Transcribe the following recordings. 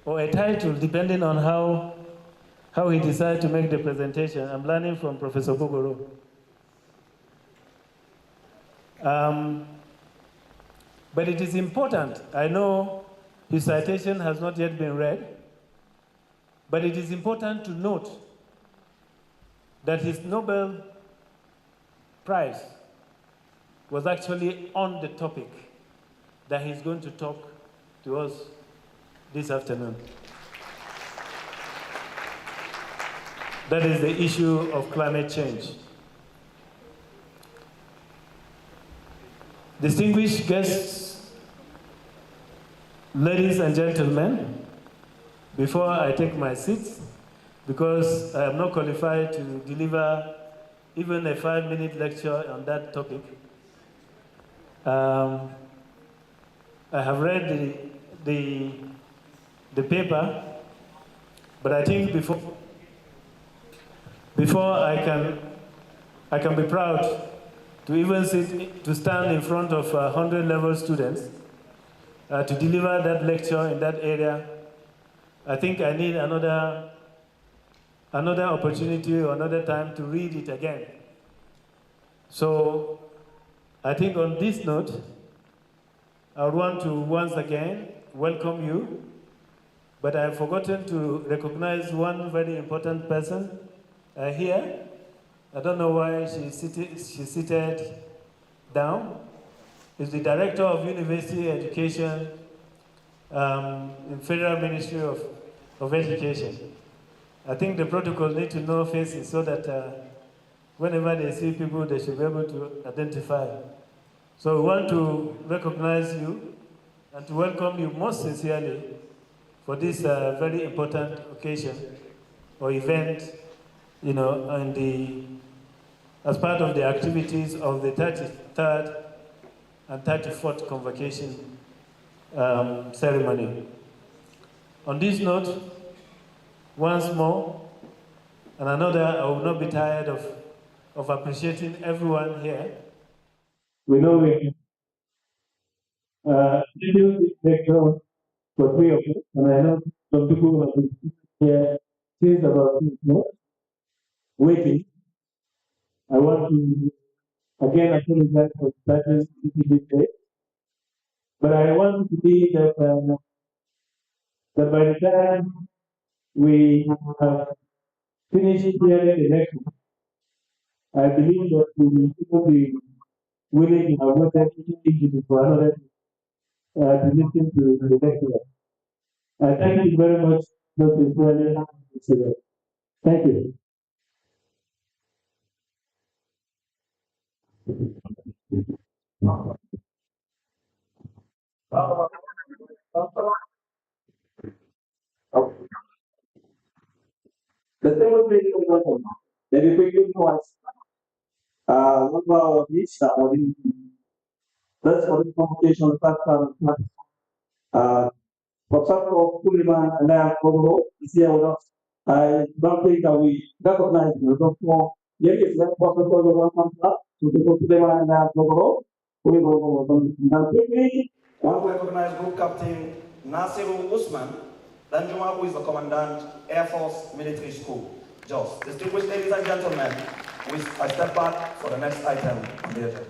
or a title, depending on how he decides to make the presentation. I'm learning from Professor Bogoro. But it is important. I know his citation has not yet been read, but it is important to note that his Nobel Prize was actually on the topic that he's going to talk to us this afternoon. That is the issue of climate change. Distinguished guests, ladies and gentlemen, before I take my seat, because I am not qualified to deliver even a 5-minute lecture on that topic, I have read the paper, but I think before I can be proud to even stand in front of 100 level students to deliver that lecture in that area, I think I need another opportunity or another time to read it again. So I think on this note, I would want to once again welcome you, but I have forgotten to recognize one very important person here. I don't know why she's seated down. Is the Director of University Education in Federal Ministry of Education. I think the protocol need to know faces so that whenever they see people, they should be able to identify. So we want to recognize you and to welcome you most sincerely for this very important occasion or event, you know, as part of the activities of the 33rd and 34th Convocation ceremony. On this note, once more, and another, I will not be tired of appreciating everyone here. We know we scheduled this lecture for 3 o'clock, and I know some people have been here since about 2 o'clock, waiting. I want to again apologize for starting this day, but I want to believe that by the time we have finished hearing the lecture, I believe that we will still be willing to have waited 15 minutes for another to listen to the lecture. I thank you very much, most sincerely. Thank you. The thing will be maybe quickly once. What about this? That's for the competition for example, Kuliman and I am Congo is here with us. I don't think that we recognize the doctor. Yes, it's not possible to one comes up to the Kuliman and I am Congo. And quickly, I want to recognize Group Captain Nasiru Usman, Danjuma, who is the Commandant, Air Force Military School. Jos. Distinguished ladies and gentlemen, I step back for the next item on the agenda.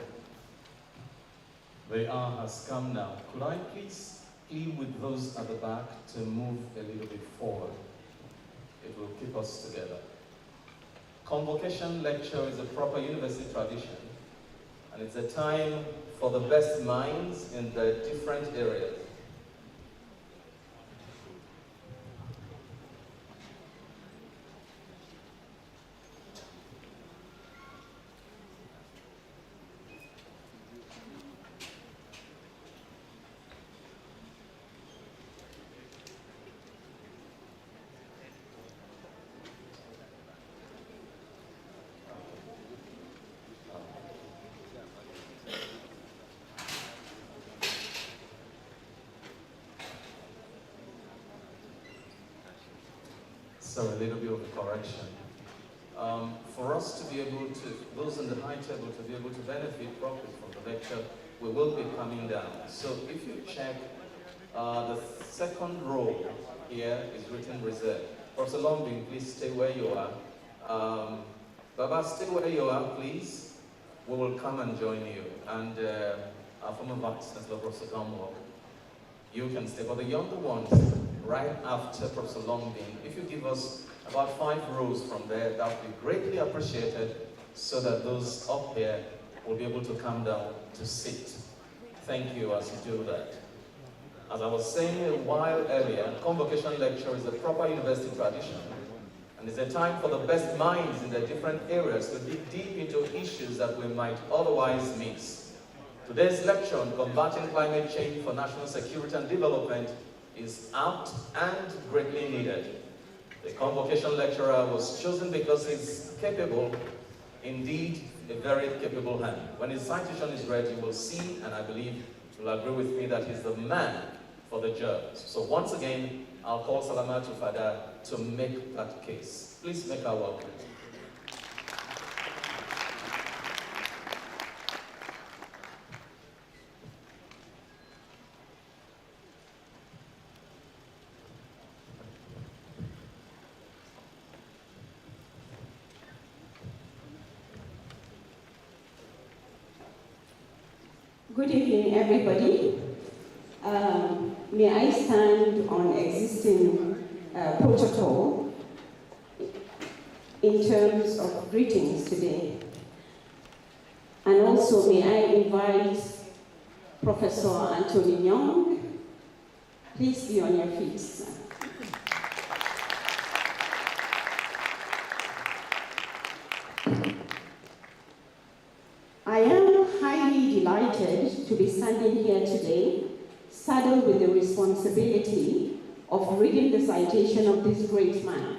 The hour has come now. Could I please plead with those at the back to move a little bit forward? It will keep us together. Convocation lecture is a proper university tradition, and it's a time for the best minds in the different areas. So a little bit of a correction. For us to be able to, those in the high table to be able to benefit properly from the lecture, we will be coming down. So if you check The second row here is written reserved. Professor Longbin, please stay where you are. Baba, stay where you are, please. We will come and join you. And our former Vice Chancellor, Professor Gamwalk, you can stay. But the younger ones, right after Professor Longbin, if you give us about 5 rows from there, that would be greatly appreciated, so that those up here will be able to come down to sit. Thank you as you do that. As I was saying a while earlier, convocation lecture is a proper university tradition, and it's a time for the best minds in the different areas to dig deep into issues that we might otherwise miss. Today's lecture on combating climate change for national security and development is apt and greatly needed. The convocation lecturer was chosen because he's capable, indeed a very capable hand. When his citation is read, you will see, and I believe you'll agree with me, that he's the man for the job. So once again, I'll call Salamatu Fada to make that case. Please make our welcome. Good evening, everybody. May I stand on existing protocol in terms of greetings today? And also, may I invite Professor Anthony Young. Please be on your feet, sir. I am highly delighted to be standing here today, saddled with the responsibility of reading the citation of this great man.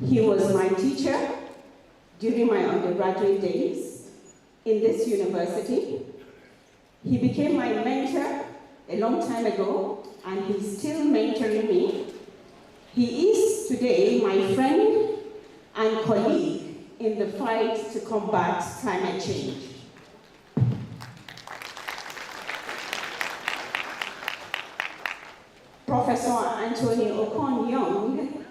He was my teacher during my undergraduate days in this university. He became my mentor a long time ago, and he's still mentoring me. He is today my friend and colleague in the fight to combat climate change. Professor Anthony Okon Young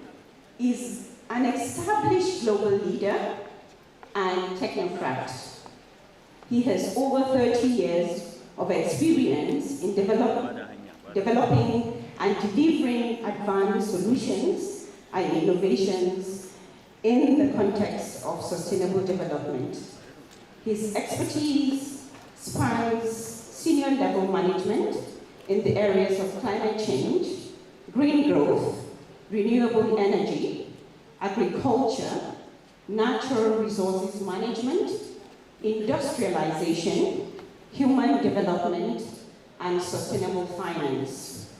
is an established global leader and technocrat. He has over 30 years of experience in developing and delivering advanced solutions and innovations in the context of sustainable development. His expertise spans senior level management in the areas of climate change, green growth, renewable energy, agriculture, natural resources management, industrialization, human development, and sustainable finance.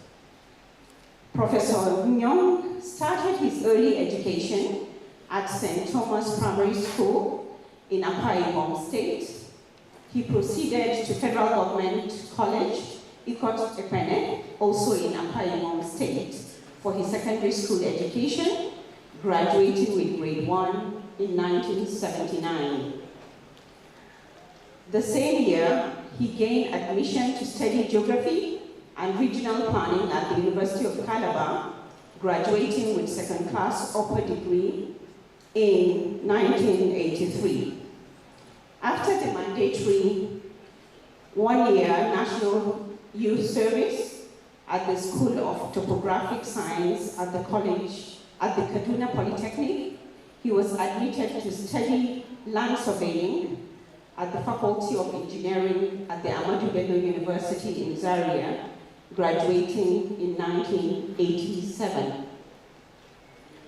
Professor Young started his early education at St. Thomas Primary School in Akwa Ibom State. He proceeded to Federal Government College, Ikot Ekpene, also in Akwa Ibom State, for his secondary school education, graduating with grade 1 in 1979. The same year, he gained admission to study geography and regional planning at the University of Calabar, graduating with second-class upper degree in 1983. After the mandatory one-year National Youth Service at the School of Topographic Science at the Kaduna Polytechnic, he was admitted to study land surveying at the Faculty of Engineering at the Ahmadu Bello University in Zaria, graduating in 1987.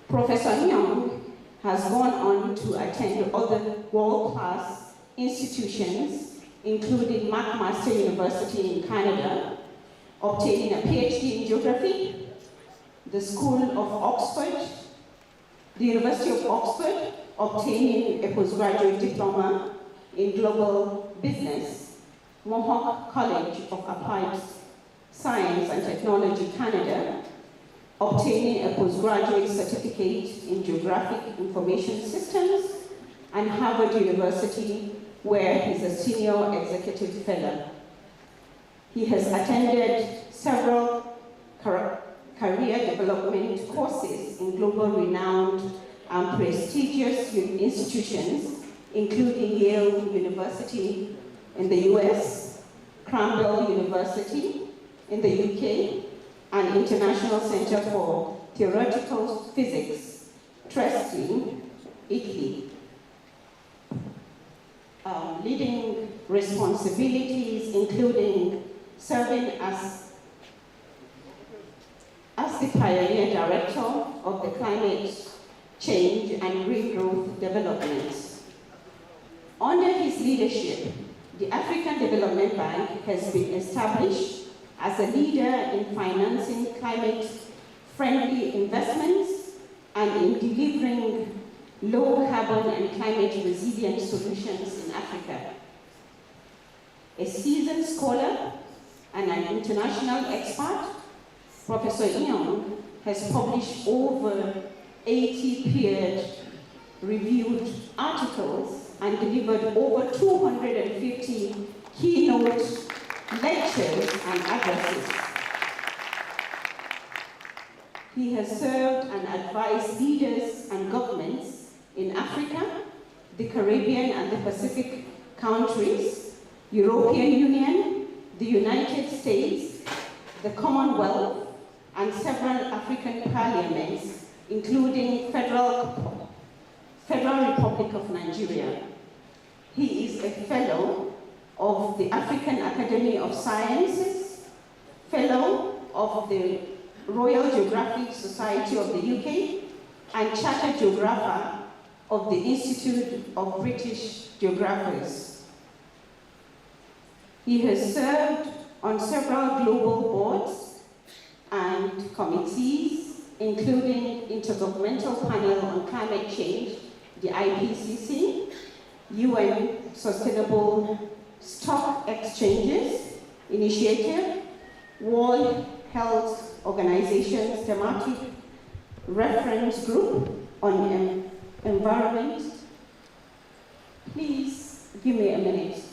Professor Young has gone on to attend other world-class institutions, including McMaster University in Canada, obtaining a PhD in geography, the School of Oxford, the University of Oxford, obtaining a postgraduate diploma in global business, Mohawk College of Applied Science and Technology, Canada, obtaining a postgraduate certificate in Geographic Information Systems, and Harvard University, where he's a senior executive fellow. He has attended several career development courses in global renowned and prestigious institutions, including Yale University in the US, Cranwell University in the UK, and International Center for Theoretical Physics, Trieste, Italy. Leading responsibilities including serving as the pioneer director of the Climate Change and Green Growth Development. Under his leadership, the African Development Bank has been established as a leader in financing climate-friendly investments and in delivering low carbon and climate resilient solutions in Africa. A seasoned scholar and an international expert, Professor Young has published over 80 peer-reviewed articles and delivered over 250 keynote lectures and addresses. He has served and advised leaders and governments in Africa, the Caribbean and the Pacific countries, European Union, the United States, the Commonwealth, and several African parliaments, including Federal Republic of Nigeria. He is a fellow of the African Academy of Sciences, fellow of the Royal Geographic Society of the UK, and Chartered Geographer of the Institute of British Geographers. He has served on several global boards and committees, including Intergovernmental Panel on Climate Change, the IPCC, UN Sustainable Stock Exchanges Initiative, World Health Organization's Thematic Reference Group on Environment. Please give me a minute.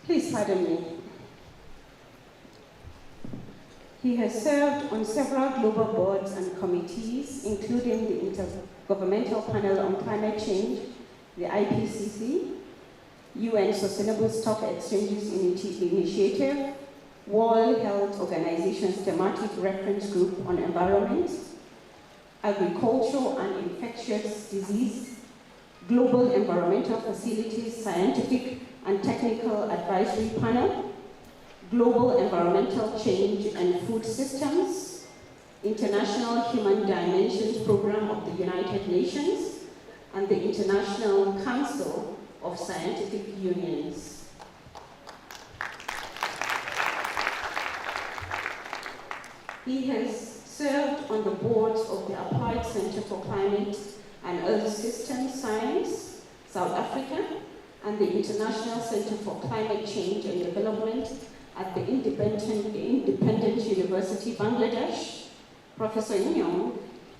Please pardon me. He has served on several global boards and committees, including the Intergovernmental Panel on Climate Change, the IPCC, UN Sustainable Stock Exchanges Initiative, World Health Organization's Thematic Reference Group on Environment, Agricultural and Infectious Disease, Global Environmental Facilities Scientific and Technical Advisory Panel, Global Environmental Change and Food Systems, International Human Dimensions Program of the United Nations, and the International Council of Scientific Unions. He has served on the boards of the Applied Center for Climate and Earth System Science, South Africa, and the International Center for Climate Change and Development at the Independent University, Bangladesh. Professor Nyong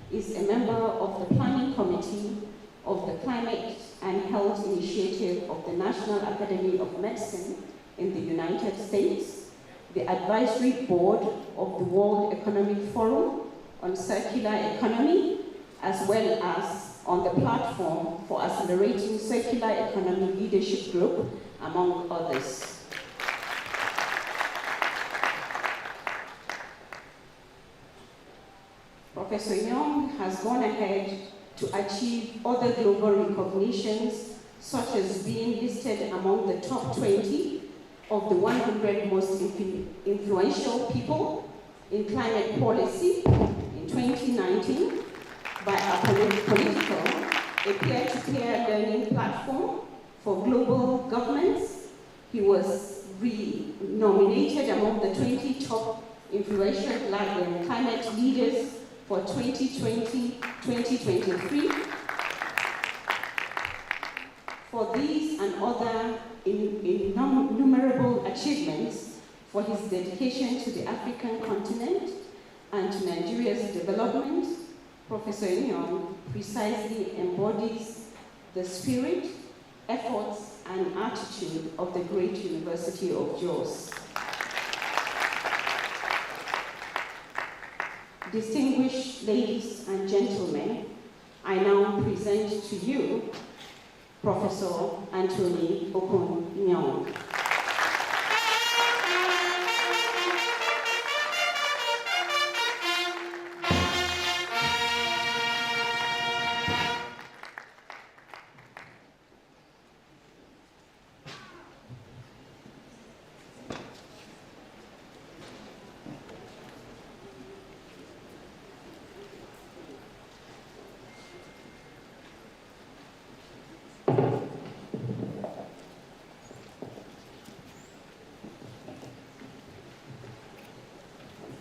is a member of the Planning Committee of the Climate and Health Initiative of the National Academy of Medicine in the United States, the Advisory Board of the World Economic Forum on Circular Economy, as well as on the Platform for Accelerating Circular Economy Leadership Group, among others. Professor Young has gone ahead to achieve other global recognitions, such as being listed among the top 20 of the 100 most influential people in climate policy in 2019 by a peer-to-peer learning platform for global governments. He was re-nominated among the 20 top influential climate leaders for 2020-2023. For these and other innumerable achievements, for his dedication to the African continent and to Nigeria's development, Professor Nyong precisely embodies the spirit, efforts, and attitude of the great University of Jos. Distinguished ladies and gentlemen, I now present to you Professor Anthony Okon-Nyong.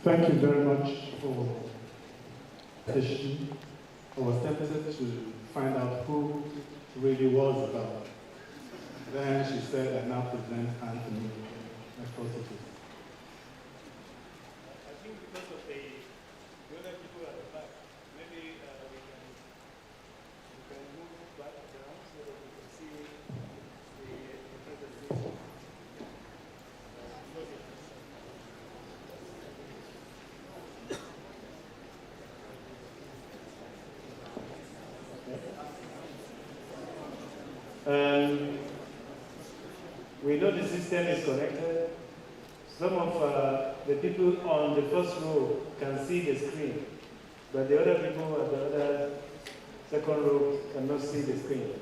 Thank you very much for the session. I was tempted to find out who it really was about. Then she said, I now present Anthony. I thought it was. I think because of the other people at the back, maybe we can move back down so that we can see the presentation. We know the system is connected. Some of the people on the first row can see the screen, but the other people at the other second row cannot see the screen.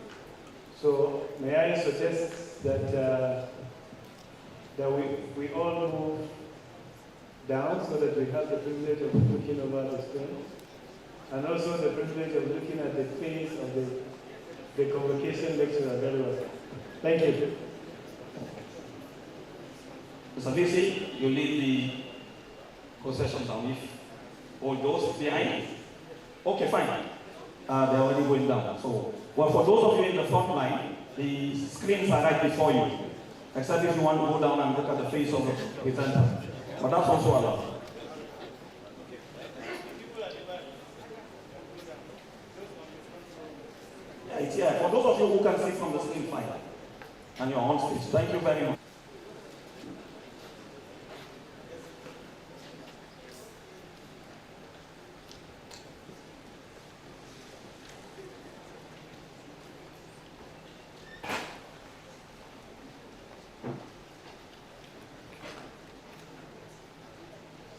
So may I suggest that we all move down so that we have the privilege of looking over the screen, and also the privilege of looking at the face of the Convocation lecturer very well. Thank you. Mr. VC, you lead the procession down with all those behind. Okay, fine. They're already going down. So, well, for those of you in the front line, the screens are right before you. Except if you want to go down and look at the face of the presenter. But that's also allowed. Yeah, for those of you who can see from the screen, fine. And you're on stage. Thank you very much.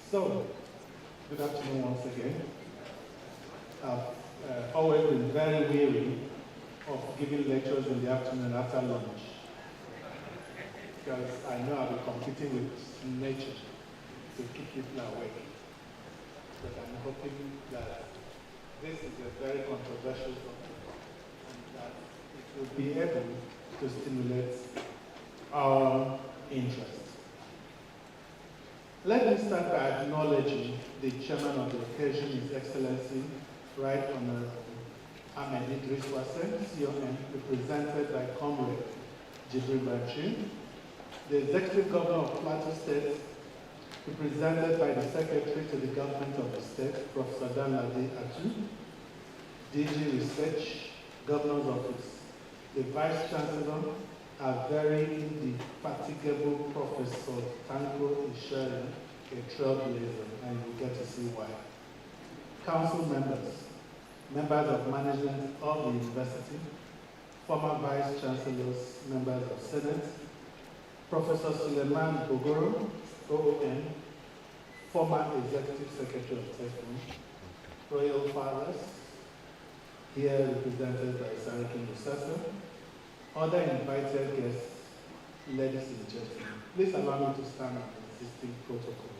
So, good afternoon once again. I've always been very weary of giving lectures in the afternoon after lunch, because I know I'll be competing with nature to keep people awake. But I'm hoping that this is a very controversial topic and that it will be able to stimulate our interest. Let me start by acknowledging the chairman of the occasion, His Excellency, Right Honorable Ahmed Idris Wasen, CON, represented by Comrade Jibril Bachir, the Executive Governor of Plateau State, represented by the Secretary to the Government of the State, Professor Danladi Atu, DG Research, Governor's Office, the Vice Chancellor, our very indefatigable Professor Tanko Isheri, a trailblazer, and you'll get to see why. Council members, members of management of the university, former vice chancellors, members of Senate, Professor Suleiman Bogoro, OON, former executive secretary of TEFON, royal fathers, here represented by Sarakin Musasa, other invited guests, ladies and gentlemen. Please allow me to stand on the existing protocols.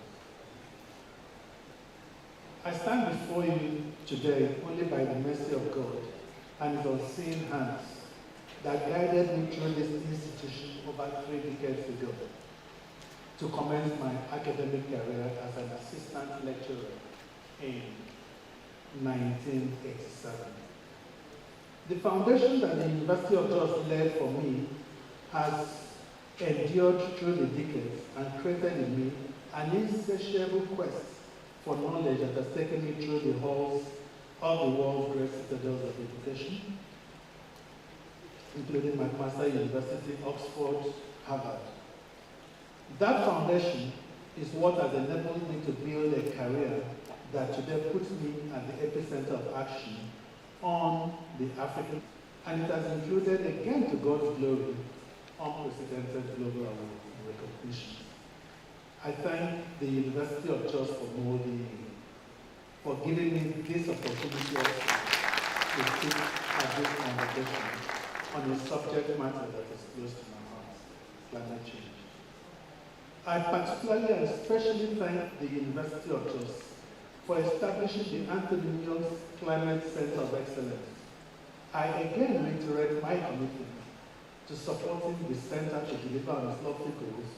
I stand before you today only by the mercy of God and His unseen hands that guided me through this institution over 3 decades ago to commence my academic career as an assistant lecturer in 1987. The foundation that the University of Jos laid for me has endured through the decades and created in me an insatiable quest for knowledge that has taken me through the halls of the world's great citadels of education, including McMaster University, Oxford, Harvard. That foundation is what has enabled me to build a career that today puts me at the epicenter of action on the African, and it has included, again to God's glory, unprecedented global awards and recognition. I thank the University of Jos for molding me, for giving me this opportunity also to speak at this conversation on a subject matter that is close to my heart, climate change. I particularly and especially thank the University of Jos for establishing the Anthony Jones Climate Center of Excellence. I again reiterate my commitment to supporting the center to deliver on its lofty goals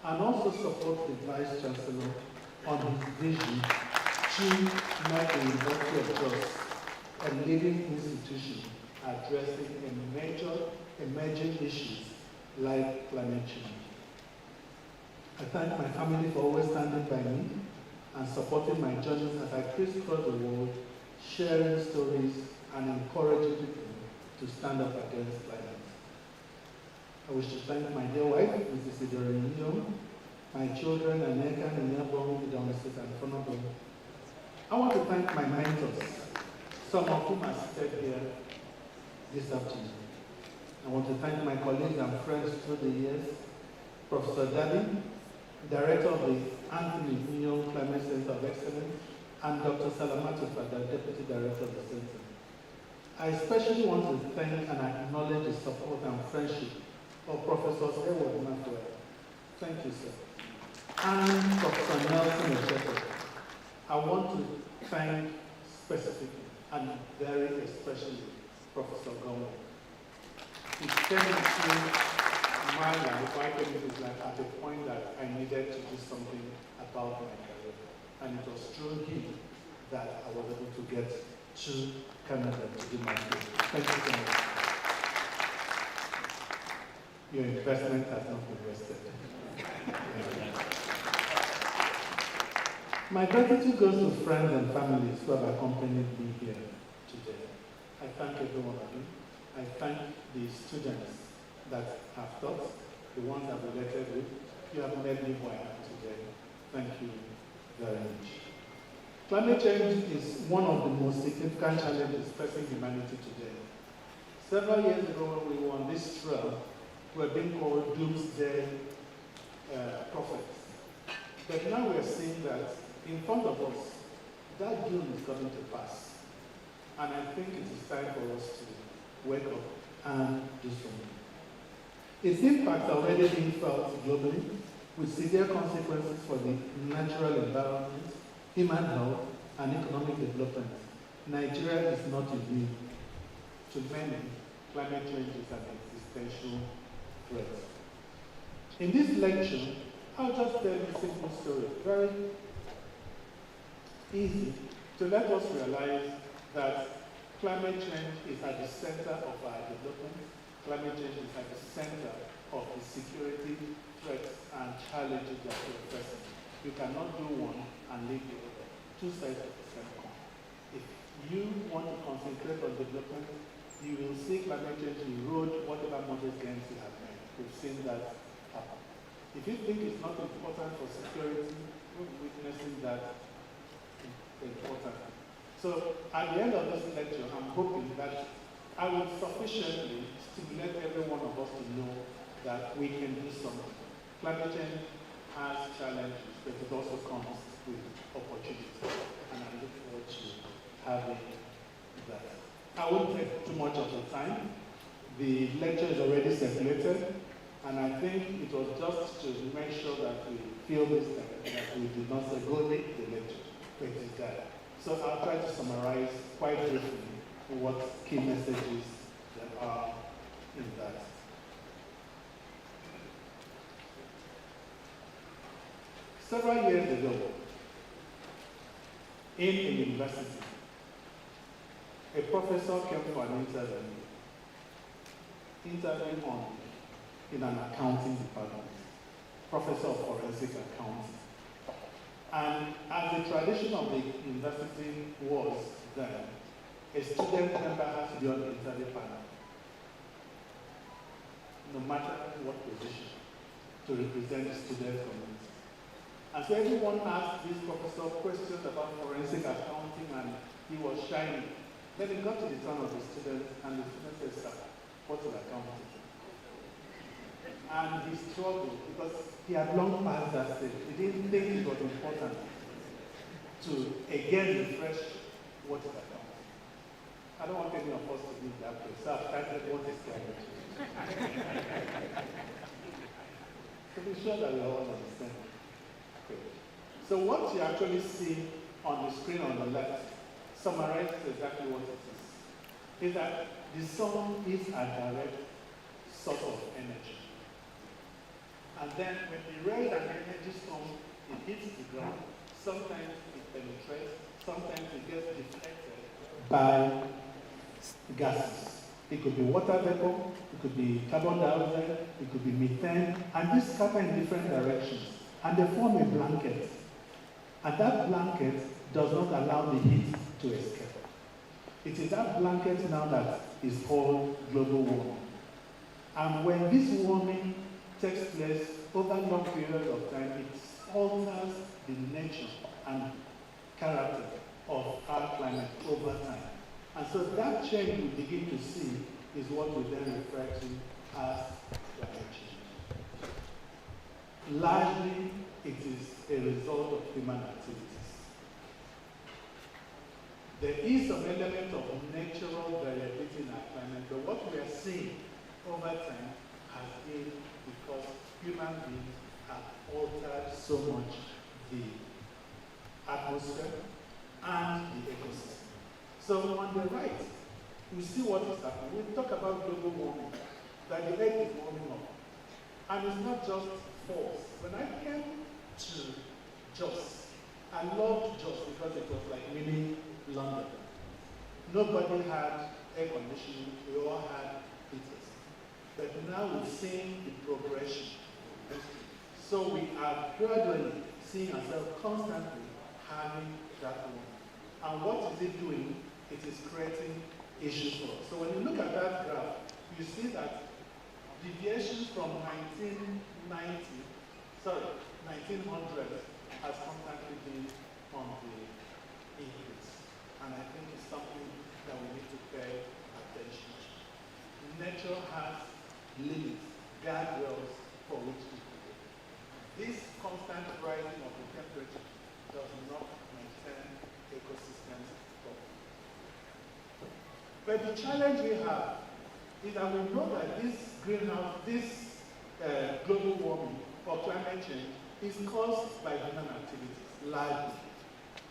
and also support the Vice Chancellor on his vision to make the University of Jos a leading institution addressing major emerging issues like climate change. I thank my family for always standing by me and supporting my journeys as I crisscross the world, sharing stories and encouraging people to stand up against climate. I wish to thank my dear wife, Mrs. Idore Nyom, my children, Aneka, Nyabong, Idomesis, and Fonabo. I want to thank my mentors, some of whom are seated here this afternoon. I want to thank my colleagues and friends through the years, Professor Dadi, Director of the Anthony Nyom Climate Center of Excellence, and Dr. Salamatu Fada, Deputy Director of the Center. I especially want to thank and acknowledge the support and friendship of Professor Edward Mafuel. Thank you, sir. And Dr. Nelson Ocheto. I want to thank specifically and very especially Professor Gomez. He came into my life, I came into his life at a point that I needed to do something about my career. And it was through him that I was able to get to Canada to do my thing. Thank you so much. Your investment has not been wasted. My gratitude goes to friends and families who have accompanied me here today. I thank every one of you. I thank the students that have taught, the ones I've related with. You have made me who I am today. Thank you very much. Climate change is one of the most significant challenges facing humanity today. Several years ago, when we were on this trail, we were being called doomsday prophets. But now we are seeing that in front of us, that doom is coming to pass. And I think it is time for us to wake up and do something. Its impact already being felt globally, with severe consequences for the natural environment, human health, and economic development. Nigeria is not immune. To many, climate change is an existential threat. In this lecture, I'll just tell you a simple story, very easy, to let us realize that climate change is at the center of our development. Climate change is at the center of the security threats and challenges that we're facing. You cannot do one and leave the other. Two sides of the same coin. If you want to concentrate on development, you will see climate change erode whatever modest gains you have made. We've seen that happen. If you think it's not important for security, we're witnessing that important. So at the end of this lecture, I'm hoping that I will sufficiently stimulate every one of us to know that we can do something. Climate change has challenges, but it also comes with opportunities. And I look forward to having that. I won't take too much of the time. The lecture is already circulated, and I think it was just to make sure that we feel this time, that we did not say, go read the lecture, but it's there. So I'll try to summarize quite briefly what key messages there are in that. Several years ago, in a university, a professor came for an interview in an accounting department, professor of forensic accounting. And as the tradition of the university was then, a student member has to be on the interview panel, no matter what position, to represent the student community. And so everyone asked this professor questions about forensic accounting, and he was shining. Then it got to the turn of the student, and the student said, "Sir, what is accounting?" And he struggled because he had long passed that stage. He didn't think it was important to again refresh what is accounting. I don't want any of us to be in that place. So I've started what is accounting. To be sure that we all understand. Okay. So what you actually see on the screen on the left summarizes exactly what it is. Is that the sun is a direct source of energy. And then when the rays and energy storm, it hits the ground. Sometimes it penetrates, sometimes it gets deflected by gases. It could be water vapor, it could be carbon dioxide, it could be methane, and these scatter in different directions. And they form a blanket. And that blanket does not allow the heat to escape. It is that blanket now that is called global warming. And when this warming takes place over long periods of time, it alters the nature and character of our climate over time. And so that change we begin to see is what we then refer to as climate change. Largely, it is a result of human activities. There is some element of natural variability in our climate, but what we are seeing over time has been because human beings have altered so much the atmosphere and the ecosystem. So on the right, we see what is happening. We talk about global warming, that the earth is warming up. And it's not just false. When I came to Jos, I loved Jos because it was like mini London. Nobody had air conditioning, we all had heaters. But now we're seeing the progression. So we are gradually seeing ourselves constantly having that warming. And what is it doing? It is creating issues for us. So when you look at that graph, you see that deviations from 1900 has constantly been on the increase. And I think it's something that we need to pay attention to. Nature has limits, guardrails for which to go. This constant rising of the temperature does not maintain ecosystems properly. But the challenge we have is that we know that this global warming or climate change is caused by human activities, largely.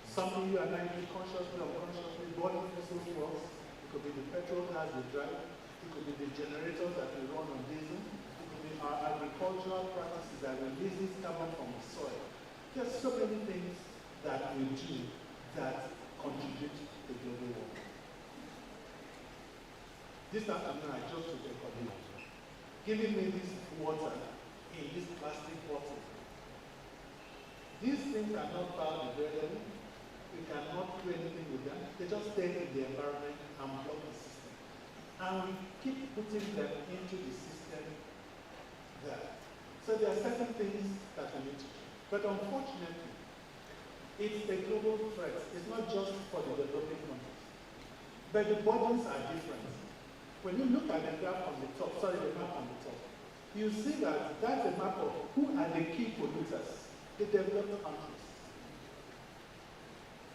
Something you and I do consciously or unconsciously, burning fossil fuels. It could be the petrol cars we drive. It could be the generators that we run on diesel. It could be our agricultural practices that releases carbon from the soil. There's so many things that we do that contribute to global warming. This afternoon, I just took a colleague, giving me this water in this plastic bottle. These things are not biodegradable. We cannot do anything with them. They just stay in the environment and block the system. And we keep putting them into the system there. So there are certain things that we need to do. But unfortunately, it's a global threat. It's not just for the developing countries. But the burdens are different. When you look at the graph on the top, the map on the top, you see that that's a map of who are the key polluters, the developed countries.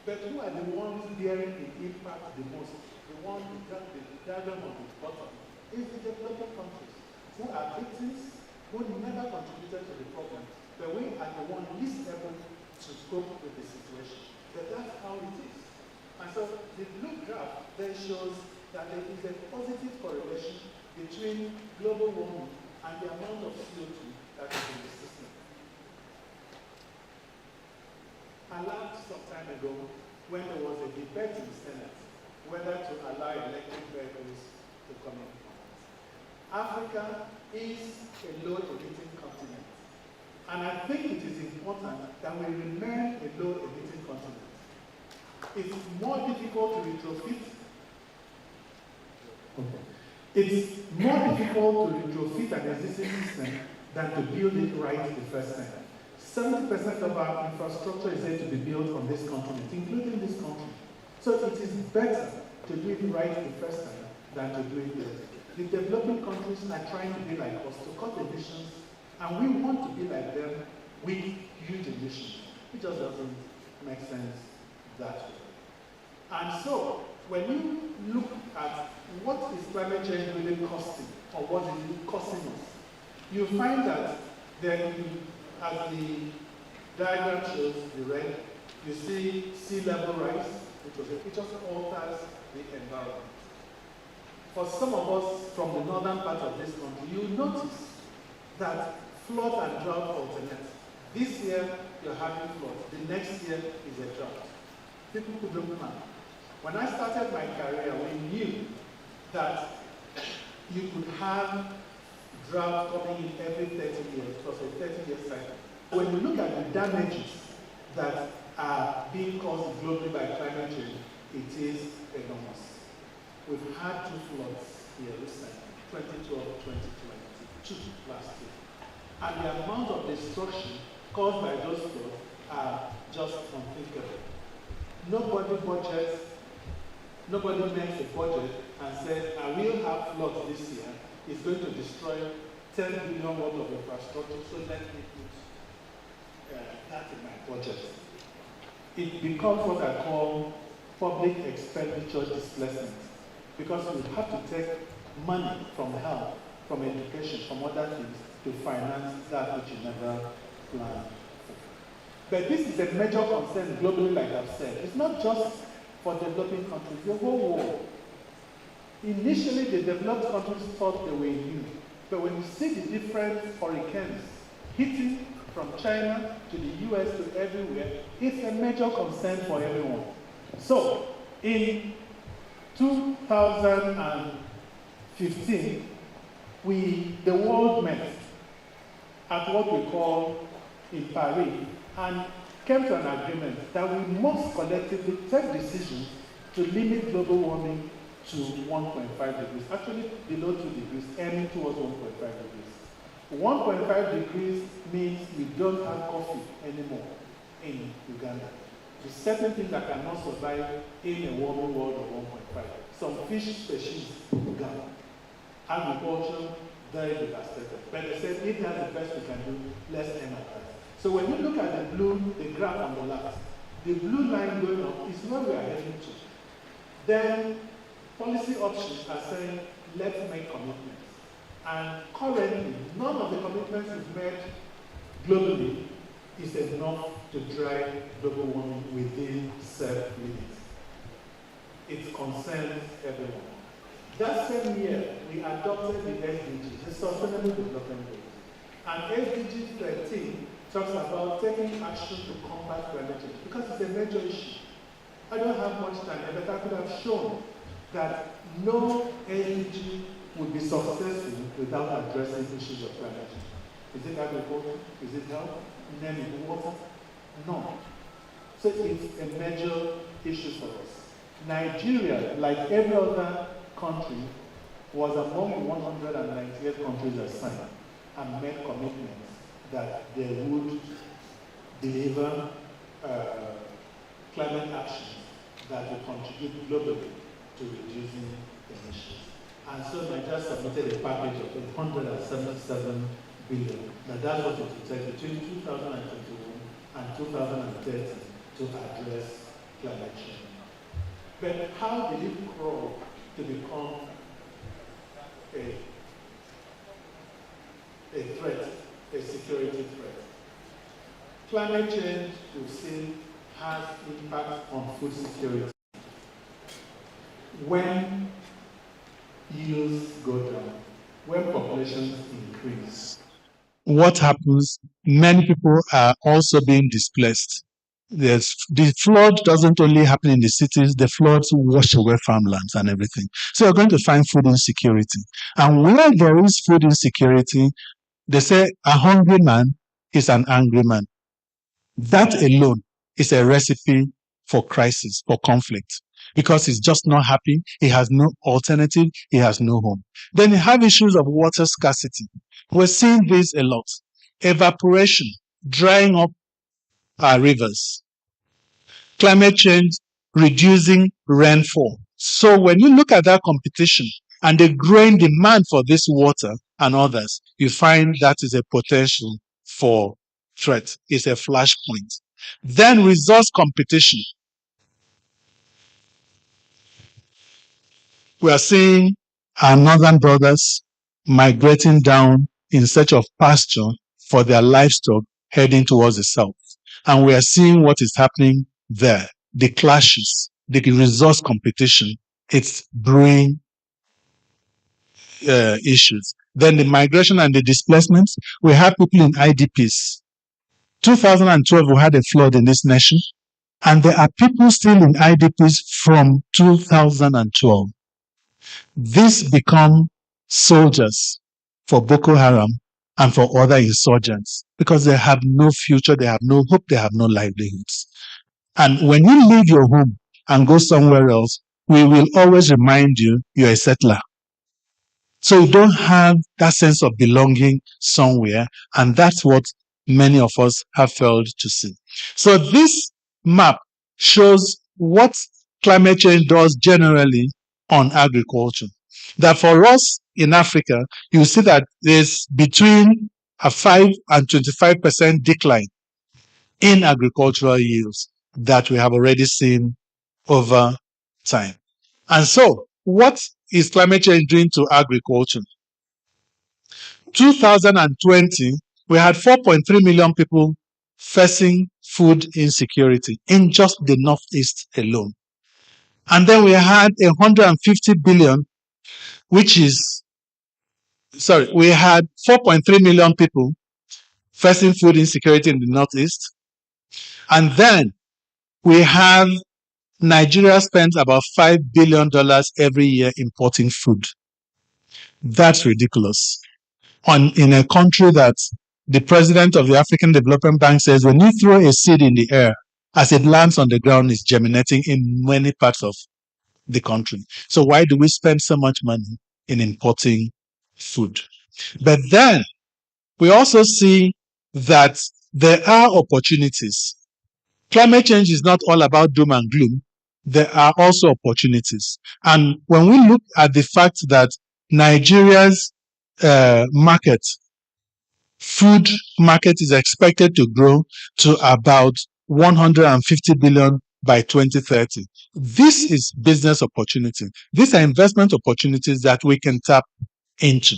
But who are the ones bearing the impact the most? The one, the diagram on the bottom, is the developing countries, who are victims, who never contributed to the problem, but we are the one least able to cope with the situation. But that's how it is. so the blue graph then shows that there is a positive correlation between global warming and the amount of CO2 that is in the system. I learned some time ago when there was a debate in the Senate whether to allow electric vehicles to come in. Africa is a low-emitting continent. And I think it is important that we remain a low-emitting continent. It's more difficult to retrofit. It's more difficult to retrofit an existing system than to build it right the first time. 70% of our infrastructure is yet to be built on this continent, including this country. So it is better to do it right the first time than to do it later. The developing countries are trying to be like us, to cut emissions, and we want to be like them with huge emissions. It just doesn't make sense that way. And so, when you look at what is climate change really costing, or what is it costing us, you find that then, as the diagram shows, the red, you see sea level rise, it just alters the environment. For some of us from the northern part of this country, you notice that flood and drought alternate. This year, you're having flood. The next year is a drought. People couldn't plan. When I started my career, we knew that you could have drought coming in every 30 years. It was a 30-year cycle. When you look at the damages that are being caused globally by climate change, it is enormous. We've had 2 floods here recently, 2012, 2022, last year. And the amount of destruction caused by those floods are just unthinkable. Nobody makes a budget and says, I will have floods this year. It's going to destroy 10 billion worth of infrastructure, so let me put that in my budget. It becomes what I call public expenditure displacement, because you have to take money from health, from education, from other things to finance that which you never planned for. But this is a major concern globally, like I've said. It's not just for developing countries, the whole world. Initially, the developed countries thought they were immune. But when you see the different hurricanes hitting from China to the US to everywhere, it's a major concern for everyone. So, in 2015, the world met at what we call in Paris and came to an agreement that we must collectively take decisions to limit global warming to 1.5 degrees, actually below 2 degrees, aiming towards 1.5 degrees. 1.5 degrees means we don't have coffee anymore in Uganda. There's certain things that cannot survive in a warming world of 1.5. Some fish species in Uganda. Agriculture, very devastated. But they said, if that's the best we can do, let's aim at that. So when you look at the graph on the left, the blue line going up is where we are heading to. Then policy options are saying, let's make commitments. And currently, none of the commitments we've made globally is enough to drive global warming within set limits. It concerns everyone. That same year, we adopted the SDGs, the Sustainable Development Goals. And SDG 13 talks about taking action to combat climate change, because it's a major issue. I don't have much time, but I could have shown that no SDG would be successful without addressing issues of climate change. Is it agriculture? Is it health? Name it, water? No. So it's a major issue for us. Nigeria, like every other country, was among the 198 countries that signed and made commitments that they would deliver climate actions that will contribute globally to reducing emissions. And so Nigeria submitted a package of 177 billion. Now that's what it will take between 2021 and 2030 to address climate change. But how did it grow to become a threat, a security threat? Climate change, we've seen, has impact on food security. when yields go down, when populations increase, what happens? Many people are also being displaced. The flood doesn't only happen in the cities, the floods wash away farmlands and everything. So you're going to find food insecurity. And where there is food insecurity, they say a hungry man is an angry man. That alone is a recipe for crisis, for conflict, because he's just not happy, he has no alternative, he has no home. Then you have issues of water scarcity. We're seeing this a lot. Evaporation, drying up our rivers. Climate change, reducing rainfall. So when you look at that competition and the growing demand for this water and others, you find that is a potential for threat. It's a flashpoint. Then resource competition. We are seeing our northern brothers migrating down in search of pasture for their livestock heading towards the south. And we are seeing what is happening there. The clashes, the resource competition, it's brewing issues. Then the migration and the displacements, we have people in IDPs. 2012, we had a flood in this nation, and there are people still in IDPs from 2012. These become soldiers for Boko Haram and for other insurgents because they have no future, they have no hope, they have no livelihoods. And when you leave your home and go somewhere else, we will always remind you you're a settler. So you don't have that sense of belonging somewhere, and that's what many of us have failed to see. So this map shows what climate change does generally on agriculture. That for us in Africa, you see that there's between a 5 and 25% decline in agricultural yields that we have already seen over time. And so, what is climate change doing to agriculture? 2020, we had 4.3 million people facing food insecurity in just the Northeast alone. And then we had 150 billion, we had 4.3 million people facing food insecurity in the Northeast. And then we have Nigeria spends about $5 billion every year importing food. That's ridiculous. In a country that the president of the African Development Bank says when you throw a seed in the air, as it lands on the ground, it's germinating in many parts of the country. So why do we spend so much money in importing food? But then we also see that there are opportunities. Climate change is not all about doom and gloom. There are also opportunities. And when we look at the fact that Nigeria's food market is expected to grow to about 150 billion by 2030. This is business opportunity. These are investment opportunities that we can tap into.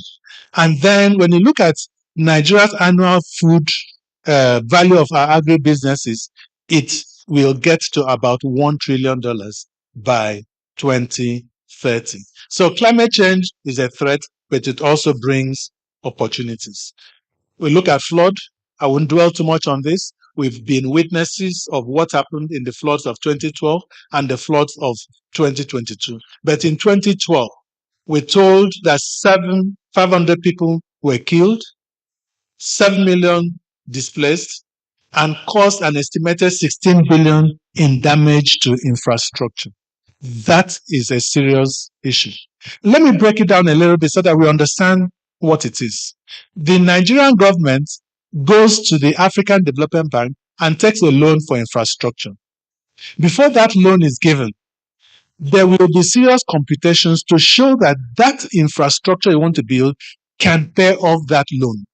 And then when you look at Nigeria's annual food value of our agribusinesses, it will get to about $1 trillion by 2030. So climate change is a threat, but it also brings opportunities. We look at flood. I won't dwell too much on this. We've been witnesses of what happened in the floods of 2012 and the floods of 2022. But in 2012, we're told that 500 people were killed, 7 million displaced, and caused an estimated 16 billion in damage to infrastructure. That is a serious issue. Let me break it down a little bit so that we understand what it is. The Nigerian government goes to the African Development Bank and takes a loan for infrastructure. Before that loan is given, there will be serious computations to show that that infrastructure you want to build can pay off that loan.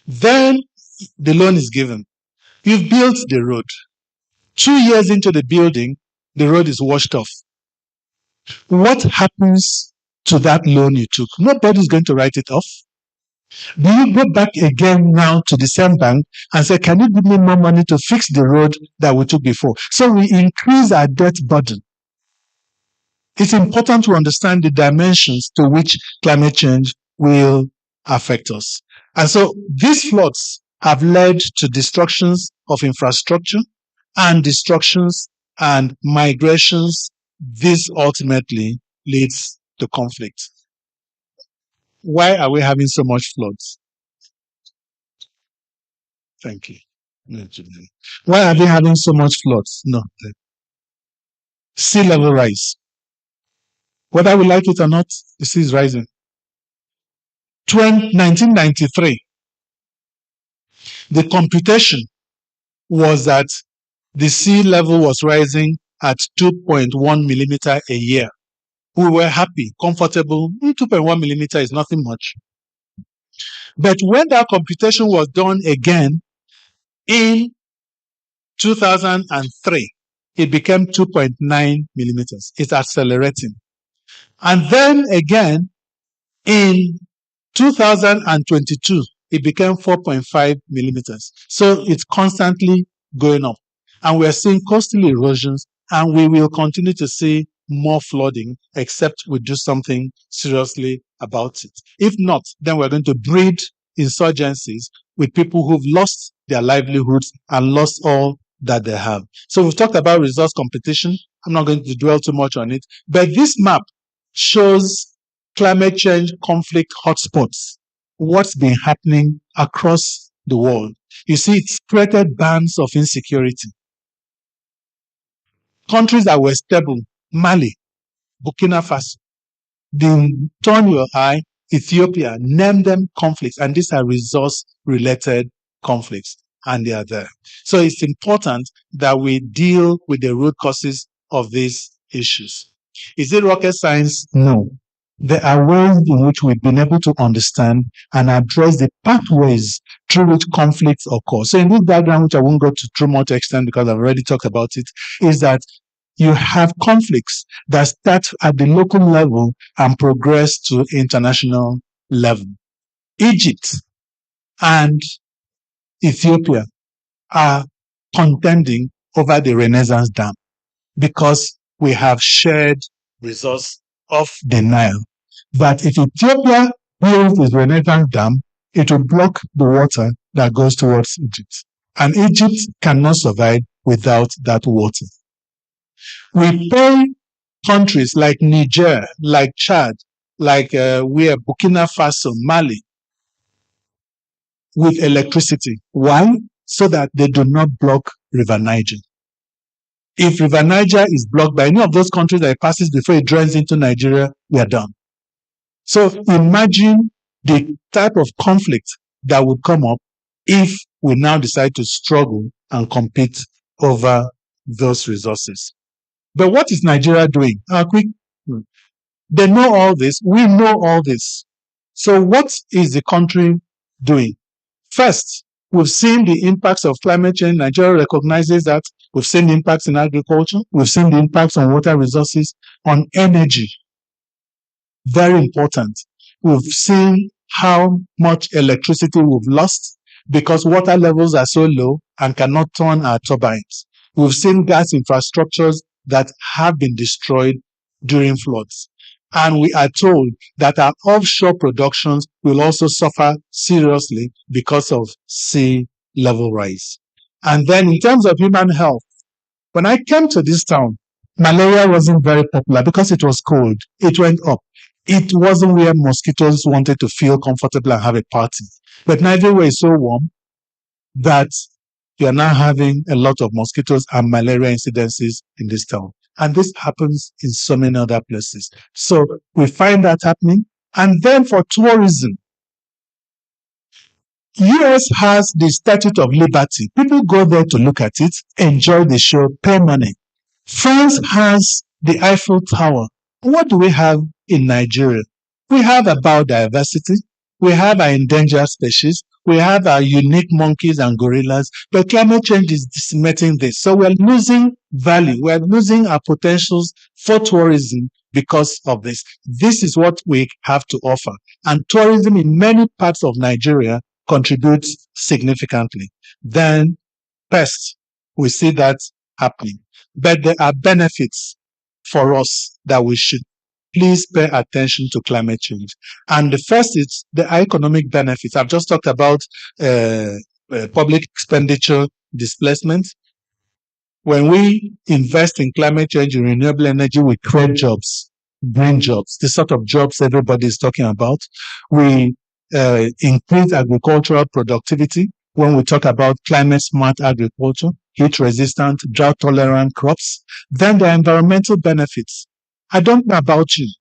Then the loan is given. You've built the road. 2 years into the building, the road is washed off. What happens to that loan you took? Nobody's going to write it off. Do you go back again now to the same bank and say, can you give me more money to fix the road that we took before? So we increase our debt burden. it's important to understand the dimensions to which climate change will affect us. And so these floods have led to destructions of infrastructure and destructions and migrations. This ultimately leads to conflict. Why are we having so much floods? Thank you. Why are we having so much floods? No. Sea level rise. Whether we like it or not, the sea is rising. 1993, the computation was that the sea level was rising at 2.1 millimeter a year. We were happy, comfortable. 2.1 millimeter is nothing much. But when that computation was done again in 2003, it became 2.9 millimeters. It's accelerating. And then again in 2022, it became 4.5 millimeters. So it's constantly going up. And we are seeing coastal erosions, and we will continue to see more flooding, except we do something seriously about it. If not, then we're going to breed insurgencies with people who've lost their livelihoods and lost all that they have. So we've talked about resource competition. I'm not going to dwell too much on it, but this map shows climate change conflict hotspots, what's been happening across the world. You see, it's created bands of insecurity. Countries that were stable, Mali, Burkina Faso, then turn your eye, Ethiopia, name them conflicts, and these are resource-related conflicts, and they are there. So it's important that we deal with the root causes of these issues. Is it rocket science? No. There are ways in which we've been able to understand and address the pathways through which conflicts occur. So in this diagram, which I won't go to too much extent because I've already talked about it, is that you have conflicts that start at the local level and progress to international level. Egypt and Ethiopia are contending over the Renaissance Dam because we have shared resource of the Nile. But if Ethiopia builds its Renaissance Dam, it will block the water that goes towards Egypt. And Egypt cannot survive without that water. We pay countries like Niger, like Chad, like Burkina Faso, Mali, with electricity. Why? So that they do not block River Niger. If River Niger is blocked by any of those countries that it passes before it drains into Nigeria, we are done. So imagine the type of conflict that would come up if we now decide to struggle and compete over those resources. But what is Nigeria doing? They know all this. We know all this. So what is the country doing? First, we've seen the impacts of climate change. Nigeria recognizes that. We've seen the impacts in agriculture. We've seen the impacts on water resources, on energy. Very important. We've seen how much electricity we've lost because water levels are so low and cannot turn our turbines. We've seen gas infrastructures that have been destroyed during floods. And we are told that our offshore productions will also suffer seriously because of sea level rise. And then in terms of human health, when I came to this town, malaria wasn't very popular because it was cold. It went up. It wasn't where mosquitoes wanted to feel comfortable and have a party. But Nigeria is so warm that you are now having a lot of mosquitoes and malaria incidences in this town. And this happens in so many other places. So we find that happening. And then for tourism, US has the Statue of Liberty. People go there to look at it, enjoy the show, pay money. France has the Eiffel Tower. What do we have in Nigeria? We have our biodiversity. We have our endangered species. We have our unique monkeys and gorillas. But climate change is decimating this. So we're losing value. We're losing our potentials for tourism because of this. This is what we have to offer. And tourism in many parts of Nigeria contributes significantly. Then pests, we see that happening. But there are benefits for us that we should please pay attention to climate change. And the first is the economic benefits. I've just talked about public expenditure displacement. When we invest in climate change and renewable energy, we create jobs, green jobs, the sort of jobs everybody is talking about. We increase agricultural productivity. When we talk about climate smart agriculture, heat resistant, drought tolerant crops, then there are environmental benefits. I don't know about you,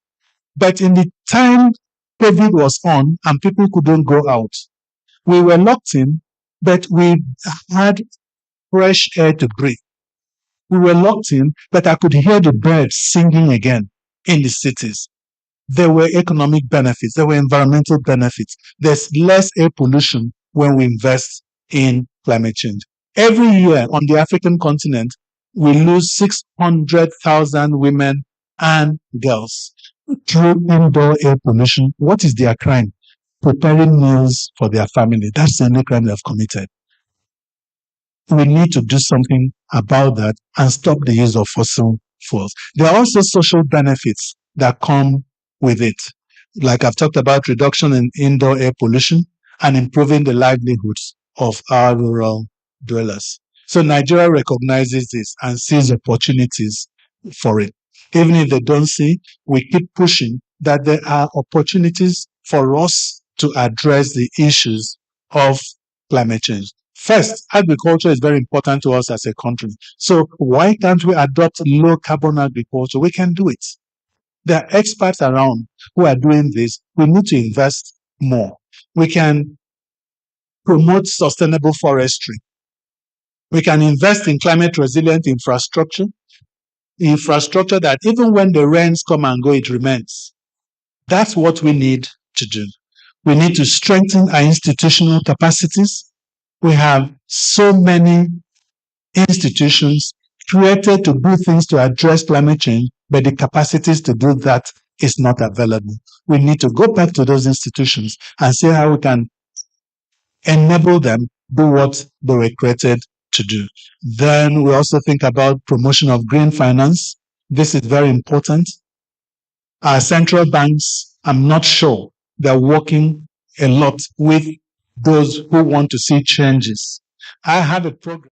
but in the time COVID was on and people couldn't go out, we were locked in, but we had fresh air to breathe. We were locked in, but I could hear the birds singing again in the cities. There were economic benefits, there were environmental benefits. There's less air pollution when we invest in climate change. Every year on the African continent, we lose 600,000 women and girls through indoor air pollution. What is their crime? Preparing meals for their family. That's the only crime they've committed. We need to do something about that and stop the use of fossil fuels. There are also social benefits that come with it. Like I've talked about reduction in indoor air pollution and improving the livelihoods of our rural dwellers. So Nigeria recognizes this and sees opportunities for it. Even if they don't see, we keep pushing that there are opportunities for us to address the issues of climate change. First, agriculture is very important to us as a country. So why can't we adopt low carbon agriculture? We can do it. There are experts around who are doing this. We need to invest more. We can promote sustainable forestry. We can invest in climate resilient infrastructure that even when the rains come and go, it remains. That's what we need to do. We need to strengthen our institutional capacities. We have so many institutions created to do things to address climate change, but the capacities to do that is not available. We need to go back to those institutions and see how we can enable them do what they were created to do. Then we also think about promotion of green finance. This is very important. Our central banks, I'm not sure they're working a lot with those who want to see changes. I have a program